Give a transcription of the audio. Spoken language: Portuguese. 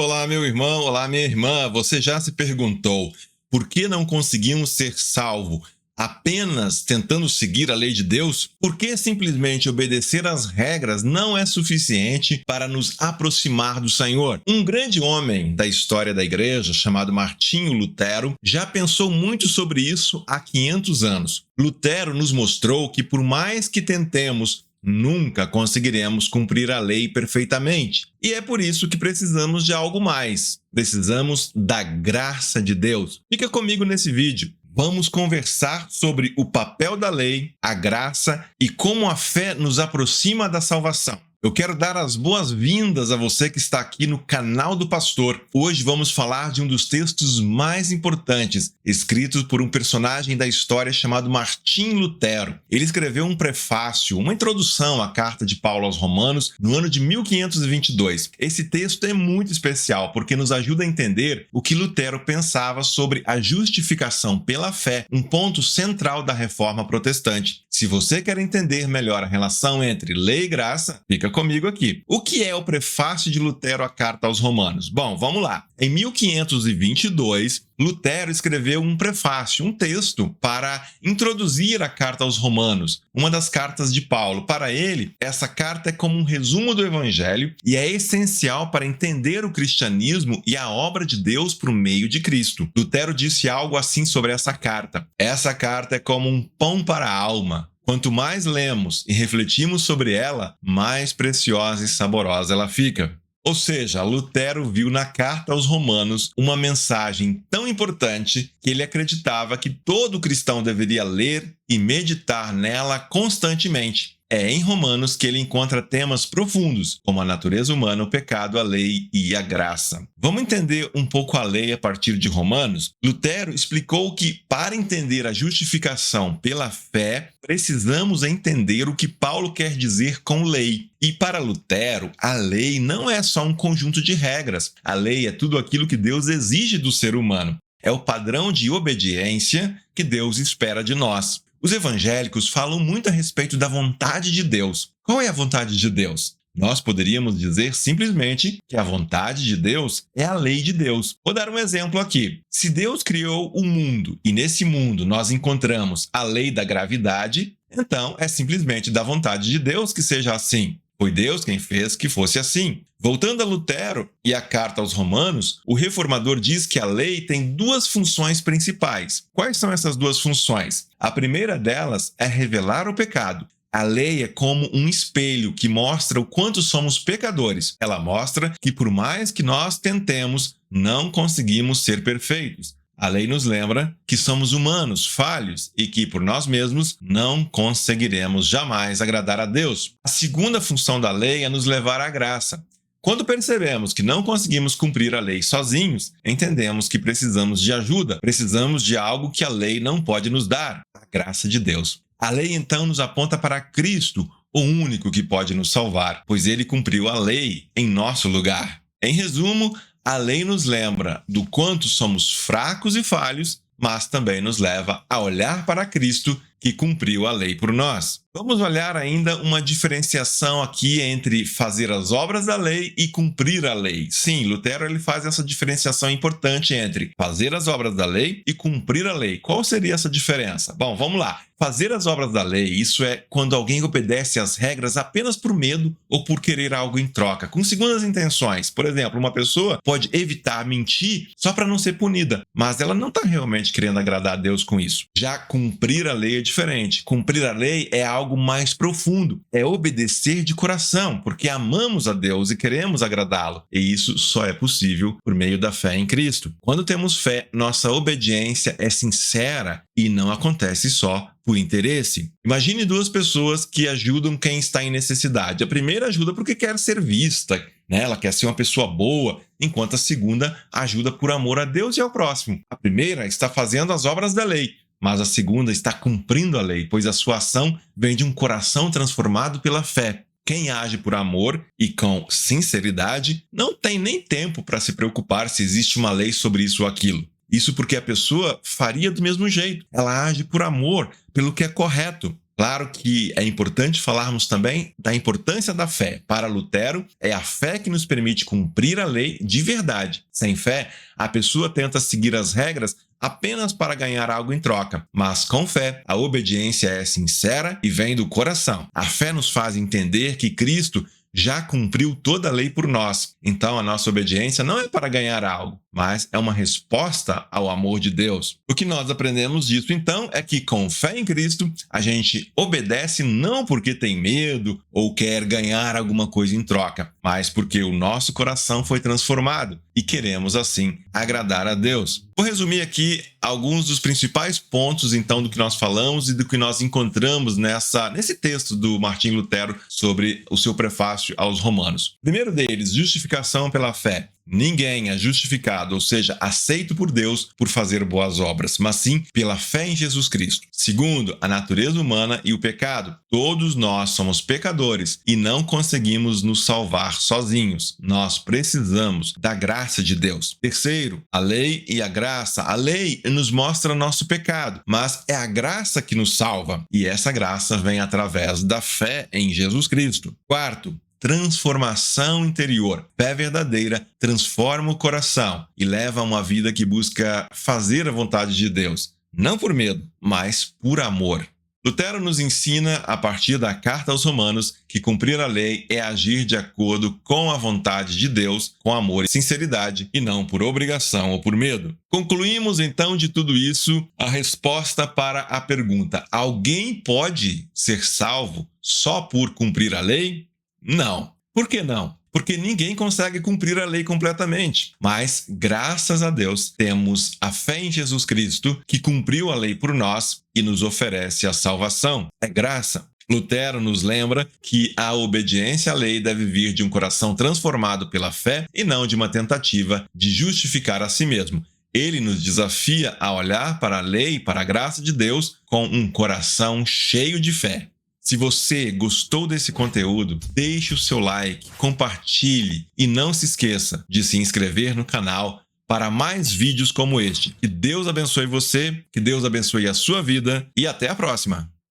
Olá, meu irmão, olá, minha irmã. Você já se perguntou por que não conseguimos ser salvos apenas tentando seguir a lei de Deus? Por que simplesmente obedecer às regras não é suficiente para nos aproximar do Senhor? Um grande homem da história da igreja, chamado Martinho Lutero, já pensou muito sobre isso há 500 anos. Lutero nos mostrou que por mais que tentemos, nunca conseguiremos cumprir a lei perfeitamente. E é por isso que precisamos de algo mais. Precisamos da graça de Deus. Fica comigo nesse vídeo. Vamos conversar sobre o papel da lei, a graça e como a fé nos aproxima da salvação. Eu quero dar as boas-vindas a você que está aqui no canal do Pastor. Hoje vamos falar de um dos textos mais importantes, escritos por um personagem da história chamado Martim Lutero. Ele escreveu um prefácio, uma introdução à carta de Paulo aos Romanos, no ano de 1522. Esse texto é muito especial porque nos ajuda a entender o que Lutero pensava sobre a justificação pela fé, um ponto central da Reforma Protestante. Se você quer entender melhor a relação entre lei e graça, fica comigo aqui. O que é o prefácio de Lutero à carta aos Romanos? Bom, vamos lá. Em 1522, Lutero escreveu um prefácio, um texto para introduzir a carta aos Romanos, uma das cartas de Paulo. Para ele, essa carta é como um resumo do Evangelho e é essencial para entender o cristianismo e a obra de Deus por meio de Cristo. Lutero disse algo assim sobre essa carta. Essa carta é como um pão para a alma. Quanto mais lemos e refletimos sobre ela, mais preciosa e saborosa ela fica. Ou seja, Lutero viu na carta aos Romanos uma mensagem tão importante que ele acreditava que todo cristão deveria ler e meditar nela constantemente. É em Romanos que ele encontra temas profundos, como a natureza humana, o pecado, a lei e a graça. Vamos entender um pouco a lei a partir de Romanos? Lutero explicou que, para entender a justificação pela fé, precisamos entender o que Paulo quer dizer com lei. E para Lutero, a lei não é só um conjunto de regras. A lei é tudo aquilo que Deus exige do ser humano. É o padrão de obediência que Deus espera de nós. Os evangélicos falam muito a respeito da vontade de Deus. Qual é a vontade de Deus? Nós poderíamos dizer simplesmente que a vontade de Deus é a lei de Deus. Vou dar um exemplo aqui. Se Deus criou o mundo e nesse mundo nós encontramos a lei da gravidade, então é simplesmente da vontade de Deus que seja assim. Foi Deus quem fez que fosse assim. Voltando a Lutero e a carta aos Romanos, o reformador diz que a lei tem duas funções principais. Quais são essas duas funções? A primeira delas é revelar o pecado. A lei é como um espelho que mostra o quanto somos pecadores. Ela mostra que por mais que nós tentemos, não conseguimos ser perfeitos. A lei nos lembra que somos humanos, falhos, e que por nós mesmos não conseguiremos jamais agradar a Deus. A segunda função da lei é nos levar à graça. Quando percebemos que não conseguimos cumprir a lei sozinhos, entendemos que precisamos de ajuda, precisamos de algo que a lei não pode nos dar, a graça de Deus. A lei então nos aponta para Cristo, o único que pode nos salvar, pois ele cumpriu a lei em nosso lugar. Em resumo, a lei nos lembra do quanto somos fracos e falhos, mas também nos leva a olhar para Cristo, que cumpriu a lei por nós. Vamos olhar ainda uma diferenciação aqui entre fazer as obras da lei e cumprir a lei. Sim, Lutero ele faz essa diferenciação importante entre fazer as obras da lei e cumprir a lei. Qual seria essa diferença? Bom, vamos lá. Fazer as obras da lei, isso é quando alguém obedece às regras apenas por medo ou por querer algo em troca, com segundas intenções. Por exemplo, uma pessoa pode evitar mentir só para não ser punida, mas ela não está realmente querendo agradar a Deus com isso. Já cumprir a lei é diferente. Cumprir a lei é algo mais profundo, é obedecer de coração, porque amamos a Deus e queremos agradá-lo. E isso só é possível por meio da fé em Cristo. Quando temos fé, nossa obediência é sincera e não acontece só por interesse. Imagine duas pessoas que ajudam quem está em necessidade. A primeira ajuda porque quer ser vista, né? Ela quer ser uma pessoa boa, enquanto a segunda ajuda por amor a Deus e ao próximo. A primeira está fazendo as obras da lei, mas a segunda está cumprindo a lei, pois a sua ação vem de um coração transformado pela fé. Quem age por amor e com sinceridade não tem nem tempo para se preocupar se existe uma lei sobre isso ou aquilo. Isso porque a pessoa faria do mesmo jeito. Ela age por amor, pelo que é correto. Claro que é importante falarmos também da importância da fé. Para Lutero, é a fé que nos permite cumprir a lei de verdade. Sem fé, a pessoa tenta seguir as regras apenas para ganhar algo em troca. Mas com fé, a obediência é sincera e vem do coração. A fé nos faz entender que Cristo já cumpriu toda a lei por nós. Então, a nossa obediência não é para ganhar algo, mas é uma resposta ao amor de Deus. O que nós aprendemos disso, então, é que com fé em Cristo, a gente obedece não porque tem medo ou quer ganhar alguma coisa em troca, mas porque o nosso coração foi transformado e queremos, assim, agradar a Deus. Vou resumir aqui alguns dos principais pontos, então, do que nós falamos e do que nós encontramos nesse texto do Martim Lutero sobre o seu prefácio aos Romanos. O primeiro deles, justificação pela fé. Ninguém é justificado, ou seja, aceito por Deus por fazer boas obras, mas sim pela fé em Jesus Cristo. Segundo, a natureza humana e o pecado. Todos nós somos pecadores e não conseguimos nos salvar sozinhos. Nós precisamos da graça de Deus. Terceiro, a lei e a graça. A lei nos mostra nosso pecado, mas é a graça que nos salva. E essa graça vem através da fé em Jesus Cristo. Quarto, transformação interior. Fé verdadeira transforma o coração e leva a uma vida que busca fazer a vontade de Deus, não por medo, mas por amor. Lutero nos ensina, a partir da Carta aos Romanos, que cumprir a lei é agir de acordo com a vontade de Deus, com amor e sinceridade, e não por obrigação ou por medo. Concluímos, então, de tudo isso, a resposta para a pergunta: alguém pode ser salvo só por cumprir a lei? Não. Por que não? Porque ninguém consegue cumprir a lei completamente. Mas, graças a Deus, temos a fé em Jesus Cristo, que cumpriu a lei por nós e nos oferece a salvação. É graça. Lutero nos lembra que a obediência à lei deve vir de um coração transformado pela fé e não de uma tentativa de justificar a si mesmo. Ele nos desafia a olhar para a lei e para a graça de Deus com um coração cheio de fé. Se você gostou desse conteúdo, deixe o seu like, compartilhe e não se esqueça de se inscrever no canal para mais vídeos como este. Que Deus abençoe você, que Deus abençoe a sua vida e até a próxima!